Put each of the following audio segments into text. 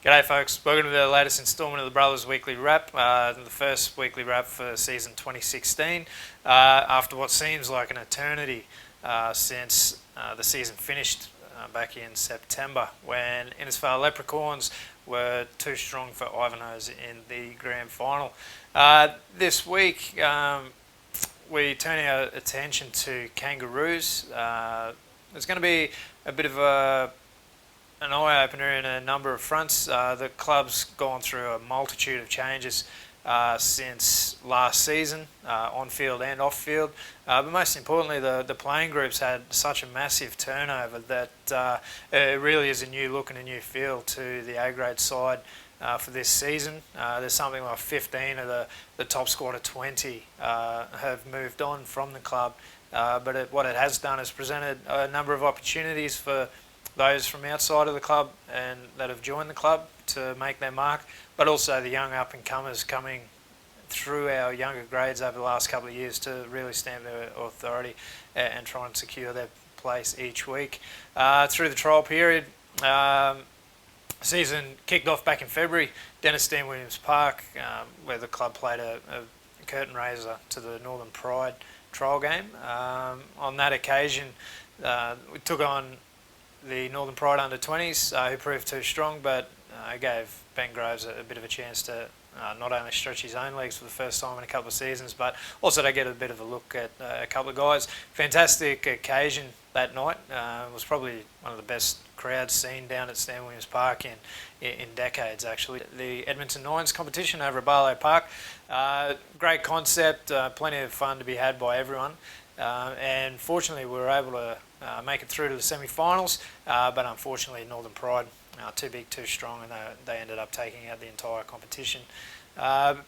G'day folks, welcome to the latest instalment of the Brothers Weekly Wrap, the first weekly wrap for season 2016, after what seems like an eternity since the season finished back in September, when Innisfail Leprechauns were too strong for Ivanhoe's in the grand final. This week we turn our attention to Kangaroos. There's going to be a bit of an eye-opener in a number of fronts. The club's gone through a multitude of changes since last season, on-field and off-field. But most importantly, the playing groups had such a massive turnover that it really is a new look and a new feel to the A-grade side for this season. There's something like 15 of the top squad of 20 have moved on from the club. But what it has done is presented a number of opportunities for those from outside of the club and that have joined the club to make their mark, but also the young up-and-comers coming through our younger grades over the last couple of years to really stamp their authority and try and secure their place each week. Through the trial period, season kicked off back in February, Dennis Dean Williams Park, where the club played a curtain raiser to the Northern Pride trial game. On that occasion, we took on the Northern Pride under-20s, who proved too strong, but gave Ben Groves a bit of a chance to not only stretch his own legs for the first time in a couple of seasons, but also to get a bit of a look at a couple of guys. Fantastic occasion that night. It was probably one of the best crowds seen down at Stan Williams Park in decades, actually. The Edmonton Nines competition over at Barlow Park. Great concept, plenty of fun to be had by everyone. And fortunately we were able to make it through to the semi-finals, but unfortunately Northern Pride, too big, too strong, and they ended up taking out the entire competition.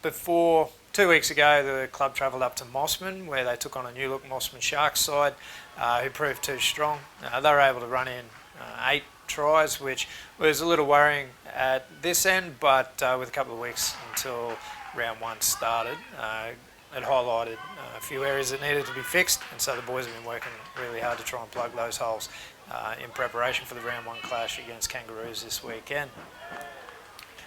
Before 2 weeks ago, the club travelled up to Mossman, where they took on a new look Mossman Sharks side, who proved too strong. They were able to run in 8 tries, which was a little worrying at this end, but with a couple of weeks until round 1 started, it highlighted a few areas that needed to be fixed, and so the boys have been working really hard to try and plug those holes in preparation for the round 1 clash against Kangaroos this weekend.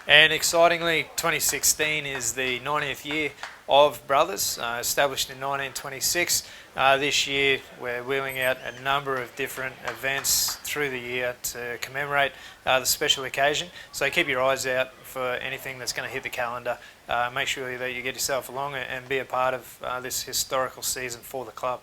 And excitingly, 2016 is the 90th year of Brothers, established in 1926. This year we're wheeling out a number of different events through the year to commemorate the special occasion. So keep your eyes out for anything that's going to hit the calendar. Make sure that you get yourself along and be a part of this historical season for the club.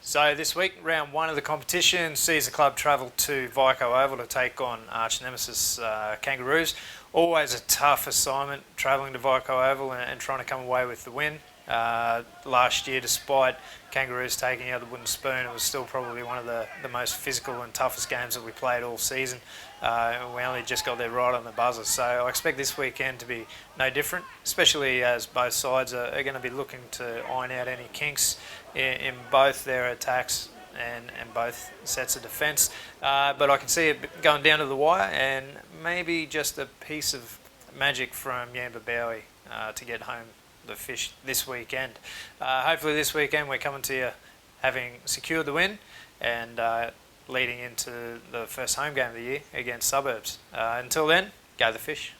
So this week, round 1 of the competition sees the club travel to Vico Oval to take on arch nemesis Kangaroos. Always a tough assignment, travelling to Vico Oval and trying to come away with the win. Last year, despite Kangaroos taking out the wooden spoon, it was still probably one of the most physical and toughest games that we played all season. We only just got there right on the buzzer, so I expect this weekend to be no different, especially as both sides are going to be looking to iron out any kinks in both their attacks and both sets of defence. But I can see it going down to the wire, and maybe just a piece of magic from Yamba Bowie to get home the fish this weekend. Hopefully this weekend we're coming to you having secured the win and leading into the first home game of the year against Suburbs. Until then, go the fish.